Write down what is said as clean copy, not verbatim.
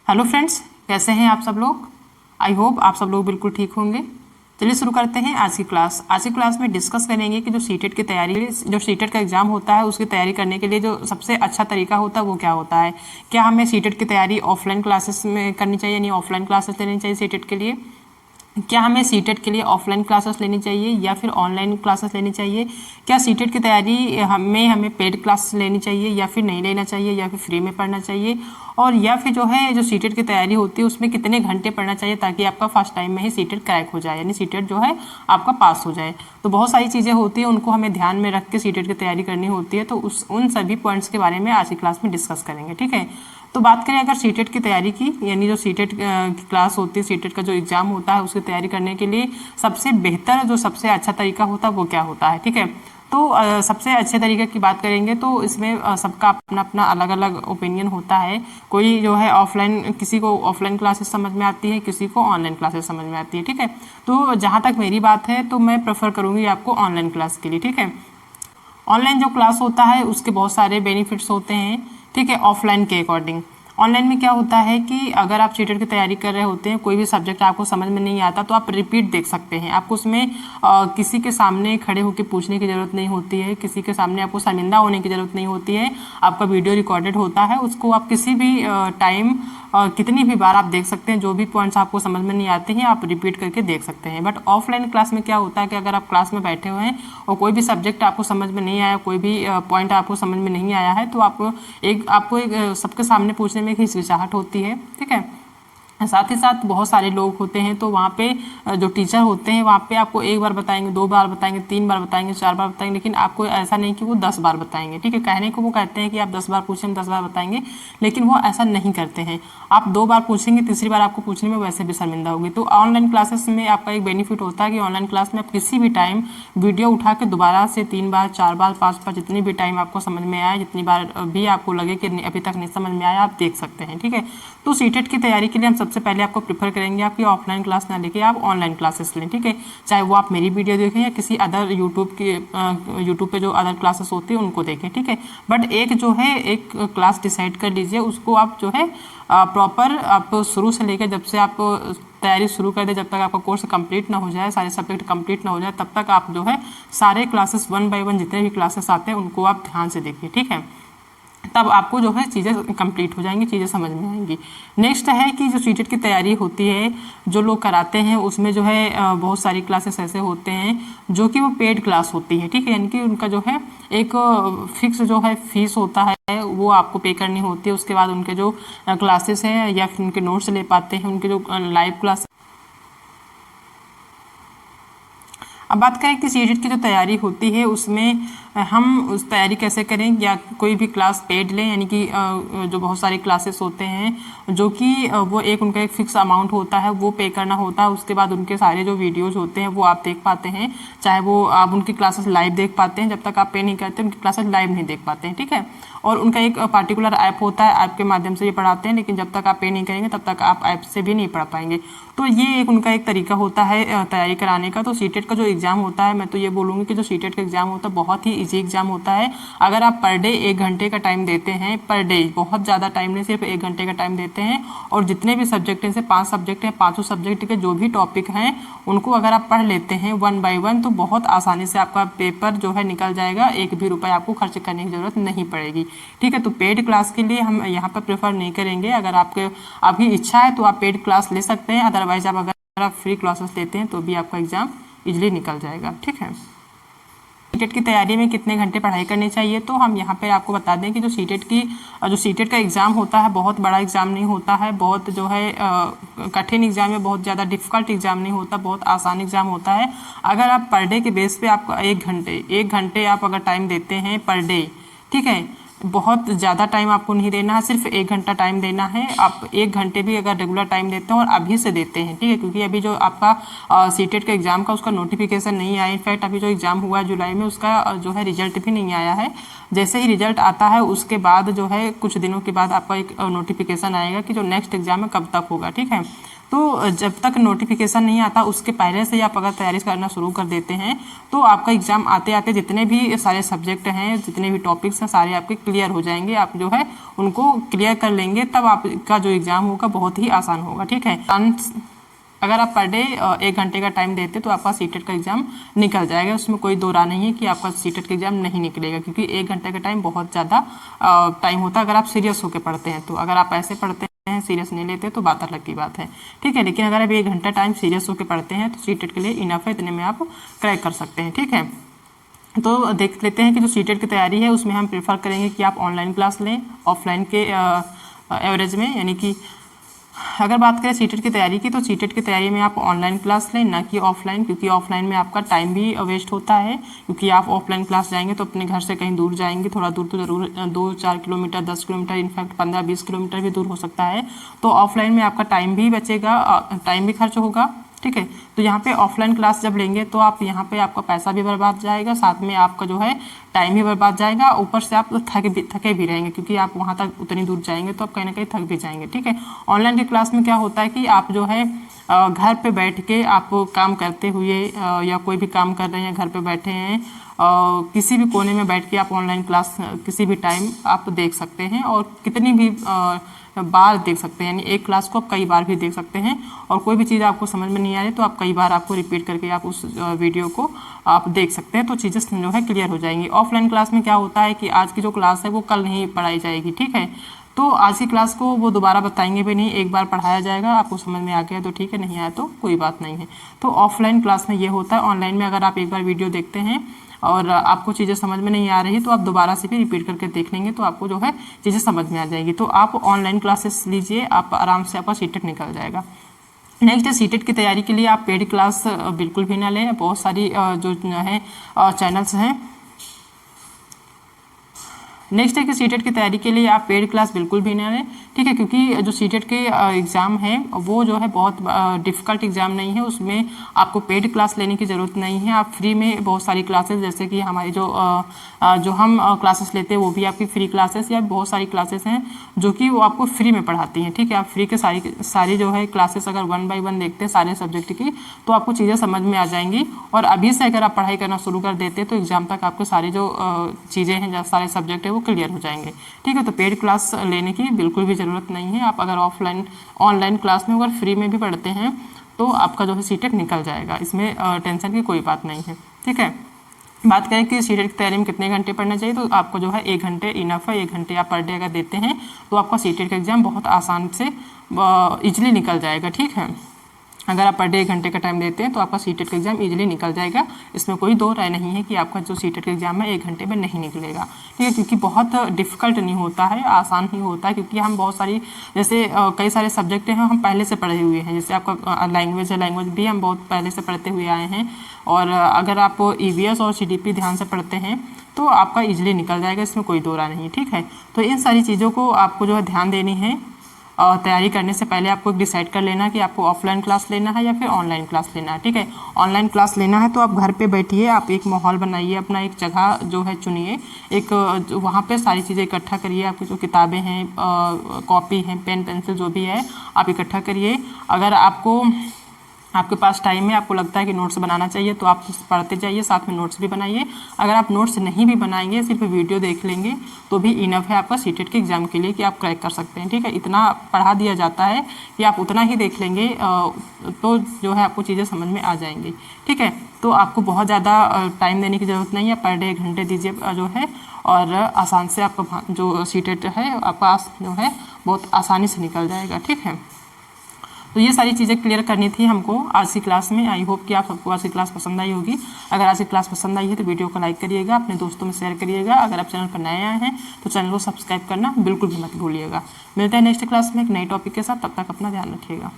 Hello friends, कैसे हैं आप सब लोग। आई होप आप सब लोग बिल्कुल ठीक होंगे। चलिए शुरू करते हैं आज की क्लास। आज की क्लास में डिस्कस करेंगे कि जो सीटेट की तैयारी, जो सीटेट का एग्जाम होता है उसकी तैयारी करने के लिए जो सबसे अच्छा तरीका होता है वो क्या होता है। क्या हमें सीटेट की तैयारी ऑफलाइन क्लासेस में करनी चाहिए, यानी ऑफलाइन क्लासेस लेनी चाहिए सीटेट के लिए। क्या हमें सीटेट के लिए ऑफलाइन क्लासेस लेनी चाहिए या फिर ऑनलाइन क्लासेस लेनी चाहिए। क्या सीटेट की तैयारी हमें पेड क्लास लेनी चाहिए या फिर नहीं लेना चाहिए, या फिर फ्री में पढ़ना चाहिए। और या फिर जो है जो सीटेट की तैयारी होती है उसमें कितने घंटे पढ़ना चाहिए ताकि आपका फर्स्ट टाइम में ही सीटेट क्रैक हो जाए, यानी सीटेट जो है आपका पास हो जाए। तो बहुत सारी चीज़ें होती हैं, उनको हमें ध्यान में रख के सीटेट की तैयारी करनी होती है। तो उन सभी पॉइंट्स के बारे में आज की क्लास में डिस्कस करेंगे, ठीक है। तो बात करें अगर सीटेट की तैयारी की, यानी जो सीटेट की क्लास होती है, सीटेट का जो एग्जाम होता है उसकी तैयारी करने के लिए सबसे बेहतर, जो सबसे अच्छा तरीका होता है वो क्या होता है, ठीक है। तो सबसे अच्छे तरीके की बात करेंगे तो इसमें सबका अपना अपना अलग अलग ओपिनियन होता है। कोई जो है ऑफलाइन, किसी को ऑफलाइन क्लासेस समझ में आती है, किसी को ऑनलाइन क्लासेस समझ में आती है, ठीक है। तो जहाँ तक मेरी बात है तो मैं प्रेफर करूँगी आपको ऑनलाइन क्लास के लिए, ठीक है। ऑनलाइन जो क्लास होता है उसके बहुत सारे बेनिफिट्स होते हैं, ठीक है, ऑफलाइन के अकॉर्डिंग। ऑनलाइन में क्या होता है कि अगर आप सीटेट की तैयारी कर रहे होते हैं, कोई भी सब्जेक्ट आपको समझ में नहीं आता तो आप रिपीट देख सकते हैं। आपको उसमें किसी के सामने खड़े होकर पूछने की ज़रूरत नहीं होती है, किसी के सामने आपको शर्मिंदा होने की ज़रूरत नहीं होती है। आपका वीडियो रिकॉर्डेड होता है, उसको आप किसी भी टाइम कितनी भी बार आप देख सकते हैं। जो भी पॉइंट्स आपको समझ में नहीं आते हैं आप रिपीट करके देख सकते हैं। बट ऑफलाइन क्लास में क्या होता है कि अगर आप क्लास में बैठे हुए हैं और कोई भी सब्जेक्ट आपको समझ में नहीं आया, कोई भी पॉइंट आपको समझ में नहीं आया है, तो आपको एक सबके सामने पूछने में एक हिचकिचाहट होती है, ठीक है। साथ ही साथ बहुत सारे लोग होते हैं, तो वहाँ पे जो टीचर होते हैं वहाँ पे आपको एक बार बताएंगे, दो बार बताएंगे, तीन बार बताएंगे, चार बार बताएंगे, लेकिन आपको ऐसा नहीं कि वो 10 बार बताएंगे, ठीक है। कहने को वो कहते हैं कि आप 10 बार पूछें, 10 बार बताएंगे, लेकिन वो ऐसा नहीं करते हैं। आप 2 बार पूछेंगे, तीसरी बार आपको पूछने में वैसे भी शर्मिंदा होगी। तो ऑनलाइन क्लासेस में आपका एक बेनिफिट होता है कि ऑनलाइन क्लास में आप किसी भी टाइम वीडियो उठा के दोबारा से 3 बार, 4 बार, 5 बार, जितनी भी टाइम आपको समझ में आए, जितनी बार भी आपको लगे कि अभी तक नहीं समझ में आया, आप देख सकते हैं, ठीक है। तो सीटेट की तैयारी के लिए हम सबसे पहले आपको प्रेफर करेंगे आपकी ऑफलाइन क्लास ना लेके आप ऑनलाइन क्लासेस लें, ठीक है। चाहे वो आप मेरी वीडियो देखें या किसी अदर यूट्यूब पे जो अदर क्लासेस होती है उनको देखें, ठीक है। बट एक जो है एक क्लास डिसाइड कर लीजिए, उसको आप जो है प्रॉपर आप शुरू से लेकर जब से आप तैयारी शुरू कर दे, जब तक आपका कोर्स कंप्लीट ना हो जाए, सारे सब्जेक्ट कंप्लीट ना हो जाए, तब तक आप जो है सारे क्लासेस 1 बाय 1 जितने भी क्लासेस आते हैं उनको आप ध्यान से देखिए, ठीक है। तब आपको जो है चीज़ें कंप्लीट हो जाएंगी, चीज़ें समझ में आएंगी। नेक्स्ट है कि जो सीटेट की तैयारी होती है जो लोग कराते हैं उसमें जो है बहुत सारी क्लासेस ऐसे होते हैं जो कि वो पेड क्लास होती है, ठीक है। यानी कि उनका जो है एक फिक्स जो है फीस होता है, वो आपको पे करनी होती है। उसके बाद उनके जो क्लासेस हैं या फिर उनके नोट्स ले पाते हैं, उनके जो लाइव क्लास। अब बात करें कि सीटेट की जो तैयारी होती है उसमें हम उस तैयारी कैसे करें, या कोई भी क्लास पेड लें, यानी कि जो बहुत सारी क्लासेस होते हैं जो कि वो एक उनका एक फिक्स अमाउंट होता है, वो पे करना होता है। उसके बाद उनके सारे जो वीडियोज़ होते हैं वो आप देख पाते हैं, चाहे वो आप उनकी क्लासेस लाइव देख पाते हैं। जब तक आप पे नहीं करते उनकी क्लासेस लाइव नहीं देख पाते हैं, ठीक है। और उनका एक पार्टिकुलर ऐप होता है, ऐप के माध्यम से ये पढ़ाते हैं, लेकिन जब तक आप पे नहीं करेंगे तब तक आप ऐप से भी नहीं पढ़ पाएंगे। तो ये एक उनका एक तरीका होता है तैयारी कराने का। तो सीटेट का जो एग्ज़ाम होता है, मैं तो ये बोलूँगी कि जो सीटेट का एग्ज़ाम होता है बहुत ही ईजी एग्ज़ाम होता है। अगर आप पर डे 1 घंटे का टाइम देते हैं, पर डे, बहुत ज़्यादा टाइम नहीं, सिर्फ 1 घंटे का टाइम देते हैं, और जितने भी सब्जेक्ट हैं, से 5 सब्जेक्ट हैं, पाँचों सब्जेक्ट के जो भी टॉपिक हैं उनको अगर आप पढ़ लेते हैं 1 बाय 1, तो बहुत आसानी से आपका पेपर जो है निकल जाएगा। एक भी रुपये आपको खर्च करने की ज़रूरत नहीं पड़ेगी, ठीक है। तो पेड क्लास के लिए हम यहाँ पर प्रेफर नहीं करेंगे। अगर आपकी इच्छा है तो आप पेड क्लास ले सकते हैं, अदरवाइज अगर आप फ्री क्लासेस लेते हैं तो भी आपका एग्ज़ाम इजीली निकल जाएगा, ठीक है। सीटेट की तैयारी में कितने घंटे पढ़ाई करनी चाहिए, तो हम यहाँ पे आपको बता दें कि जो सीटेट का एग्ज़ाम होता है बहुत बड़ा एग्ज़ाम नहीं होता है, बहुत जो है कठिन एग्ज़ाम है, बहुत ज़्यादा डिफिकल्ट एग्ज़ाम नहीं होता, बहुत आसान एग्ज़ाम होता है। अगर आप पर डे के बेस पे आपको 1 घंटे आप अगर टाइम देते हैं पर डे, ठीक है, बहुत ज़्यादा टाइम आपको नहीं देना है, सिर्फ 1 घंटा टाइम देना है। आप 1 घंटे भी अगर रेगुलर टाइम देते हैं और अभी से देते हैं, ठीक है, क्योंकि अभी जो आपका सीटेट का एग्ज़ाम का उसका नोटिफिकेशन नहीं आया। इनफैक्ट अभी जो एग्ज़ाम हुआ है जुलाई में, उसका जो है रिजल्ट भी नहीं आया है। जैसे ही रिजल्ट आता है उसके बाद जो है कुछ दिनों के बाद आपका एक नोटिफिकेशन आएगा कि जो नेक्स्ट एग्ज़ाम है कब तक होगा, ठीक है। तो जब तक नोटिफिकेशन नहीं आता उसके पहले से ही आप अगर तैयारी करना शुरू कर देते हैं तो आपका एग्जाम आते आते जितने भी सारे सब्जेक्ट हैं, जितने भी टॉपिक्स हैं, सारे आपके क्लियर हो जाएंगे। आप जो है उनको क्लियर कर लेंगे, तब आपका जो एग्जाम होगा बहुत ही आसान होगा। ठीक है, अगर आप पर डे 1 घंटे का टाइम देते तो आपका सीटेट का एग्जाम निकल जाएगा। उसमें कोई दो राय नहीं है कि आपका सीटेट का एग्जाम नहीं निकलेगा, क्योंकि 1 घंटे का टाइम बहुत ज़्यादा टाइम होता है अगर आप सीरियस होकर पढ़ते हैं। तो अगर आप ऐसे पढ़ते हैं, सीरियस नहीं लेते, तो बात अलग की बात है। ठीक है, लेकिन अगर आप 1 घंटा टाइम सीरियस होकर पढ़ते हैं तो सीटेट के लिए इनफ है, इतने में आप क्रैक कर सकते हैं। ठीक है, तो देख लेते हैं कि जो सीटेट की तैयारी है उसमें हम प्रेफर करेंगे कि आप ऑनलाइन क्लास लें ऑफलाइन के एवरेज में। यानी कि अगर बात करें सीटेट की तैयारी की, तो सीटेट की तैयारी में आप ऑनलाइन क्लास लें, ना कि ऑफलाइन, क्योंकि ऑफलाइन में आपका टाइम भी वेस्ट होता है। क्योंकि आप ऑफलाइन क्लास जाएंगे तो अपने घर से कहीं दूर जाएंगे, थोड़ा दूर तो जरूर 2-4 किलोमीटर, 10 किलोमीटर, इनफैक्ट 15-20 किलोमीटर भी दूर हो सकता है। तो ऑफलाइन में आपका टाइम भी बचेगा, टाइम भी खर्च होगा। ठीक है, तो यहाँ पे ऑफलाइन क्लास जब लेंगे तो आप यहाँ पे आपका पैसा भी बर्बाद जाएगा, साथ में आपका जो है टाइम भी बर्बाद जाएगा, ऊपर से आप थके भी रहेंगे, क्योंकि आप वहाँ तक उतनी दूर जाएंगे तो आप कहीं ना कहीं थक भी जाएंगे। ठीक है, ऑनलाइन की क्लास में क्या होता है कि आप जो है घर पे बैठ के आप काम करते हुए या कोई भी काम कर रहे हैं, घर पे बैठे हैं, किसी भी कोने में बैठ के आप ऑनलाइन क्लास किसी भी टाइम आप देख सकते हैं और कितनी भी बार देख सकते हैं। यानी एक क्लास को आप कई बार भी देख सकते हैं, और कोई भी चीज़ आपको समझ में नहीं आ रही तो आप कई बार आपको रिपीट करके आप उस वीडियो को आप देख सकते हैं, तो चीज़ें जो है क्लियर हो जाएंगी। ऑफलाइन क्लास में क्या होता है कि आज की जो क्लास है वो कल नहीं पढ़ाई जाएगी। ठीक है, तो आज की क्लास को वो दोबारा बताएंगे भी नहीं, एक बार पढ़ाया जाएगा, आपको समझ में आ गया तो ठीक है, नहीं आया तो कोई बात नहीं है। तो ऑफलाइन क्लास में ये होता है। ऑनलाइन में अगर आप एक बार वीडियो देखते हैं और आपको चीज़ें समझ में नहीं आ रही तो आप दोबारा से भी रिपीट करके देख लेंगे, तो आपको जो है चीज़ें समझ में आ जाएगी। तो आप ऑनलाइन क्लासेस लीजिए, आप आराम से आपका सीटेट निकल जाएगा। नेक्स्ट है सीटेट की तैयारी के लिए आप पेड क्लास बिल्कुल भी ना लें। बहुत सारी जो है चैनल्स हैं। नेक्स्ट है कि सीटेट की तैयारी के लिए आप पेड क्लास बिल्कुल भी ना लें। ठीक है, क्योंकि जो सीटेट के एग्ज़ाम है वो जो है बहुत डिफ़िकल्ट एग्ज़ाम नहीं है, उसमें आपको पेड क्लास लेने की ज़रूरत नहीं है। आप फ्री में बहुत सारी क्लासेस, जैसे कि हमारी जो हम क्लासेस लेते हैं वो भी आपकी फ्री क्लासेस, या बहुत सारी क्लासेस हैं जो कि वो आपको फ्री में पढ़ाती हैं। ठीक है, आप फ्री के सारी जो है क्लासेस अगर 1 बाय 1 देखते हैं सारे सब्जेक्ट की, तो आपको चीज़ें समझ में आ जाएंगी। और अभी से अगर आप पढ़ाई करना शुरू कर देते हैं तो एग्ज़ाम तक आपको सारी जो चीज़ें हैं, सारे सब्जेक्ट है वो क्लियर हो जाएंगे। ठीक है, तो पेड क्लास लेने की बिल्कुल भी ज़रूरत नहीं है। आप अगर ऑनलाइन क्लास में अगर फ्री में भी पढ़ते हैं तो आपका जो है सीटेट निकल जाएगा, इसमें टेंशन की कोई बात नहीं है। ठीक है, बात करें कि सीटेट की तैयारी में कितने घंटे पढ़ना चाहिए, तो आपको जो है 1 घंटे इनफ है। 1 घंटे आप पर डे अगर देते हैं तो आपका सीटेट का एग्जाम बहुत आसान से ईजिली निकल जाएगा। ठीक है, अगर आप पर डे 1 घंटे का टाइम देते हैं तो आपका सीटेट का एग्जाम इजीली निकल जाएगा। इसमें कोई दो राय नहीं है कि आपका जो सीटेट का एग्जाम है 1 घंटे में नहीं निकलेगा। ठीक है, क्योंकि बहुत डिफिकल्ट नहीं होता है, आसान ही होता है, क्योंकि हम बहुत सारी जैसे कई सारे सब्जेक्ट हैं हम पहले से पढ़े हुए हैं। जैसे आपका लैंग्वेज है, लैंग्वेज भी हम बहुत पहले से पढ़ते हुए आए हैं। और अगर आप EVS और CDP ध्यान से पढ़ते हैं तो आपका ईजिली निकल जाएगा, इसमें कोई दो राय नहीं। ठीक है, तो इन सारी चीज़ों को आपको जो है ध्यान देनी है। तैयारी करने से पहले आपको डिसाइड कर लेना कि आपको ऑफलाइन क्लास लेना है या फिर ऑनलाइन क्लास लेना है। ठीक है, ऑनलाइन क्लास लेना है तो आप घर पे बैठिए, आप एक माहौल बनाइए, अपना एक जगह जो है चुनिए, एक वहाँ पे सारी चीज़ें इकट्ठा करिए। आपकी जो किताबें हैं, कॉपी हैं, पेन पेंसिल जो भी है आप इकट्ठा करिए। अगर आपके पास टाइम है, आपको लगता है कि नोट्स बनाना चाहिए तो आप पढ़ते जाइए, साथ में नोट्स भी बनाइए। अगर आप नोट्स नहीं भी बनाएंगे, सिर्फ वीडियो देख लेंगे तो भी इनफ है आपका सीटेट के एग्जाम के लिए कि आप क्रैक कर सकते हैं। ठीक है, इतना पढ़ा दिया जाता है कि आप उतना ही देख लेंगे तो जो है आपको चीज़ें समझ में आ जाएंगी। ठीक है, तो आपको बहुत ज़्यादा टाइम देने की ज़रूरत नहीं है, पर डे 1 घंटे दीजिए जो है, और आसान से आपका जो सीटेट है आपका जो है बहुत आसानी से निकल जाएगा। ठीक है, तो ये सारी चीज़ें क्लियर करनी थी हमको आज की क्लास में। आई होप कि आप सबको आज की क्लास पसंद आई होगी। अगर आज की क्लास पसंद आई है तो वीडियो को लाइक करिएगा, अपने दोस्तों में शेयर करिएगा। अगर आप चैनल पर नए आए हैं तो चैनल को सब्सक्राइब करना बिल्कुल भी मत भूलिएगा। मिलते हैं नेक्स्ट क्लास में एक नई टॉपिक के साथ, तब तक अपना ध्यान रखिएगा।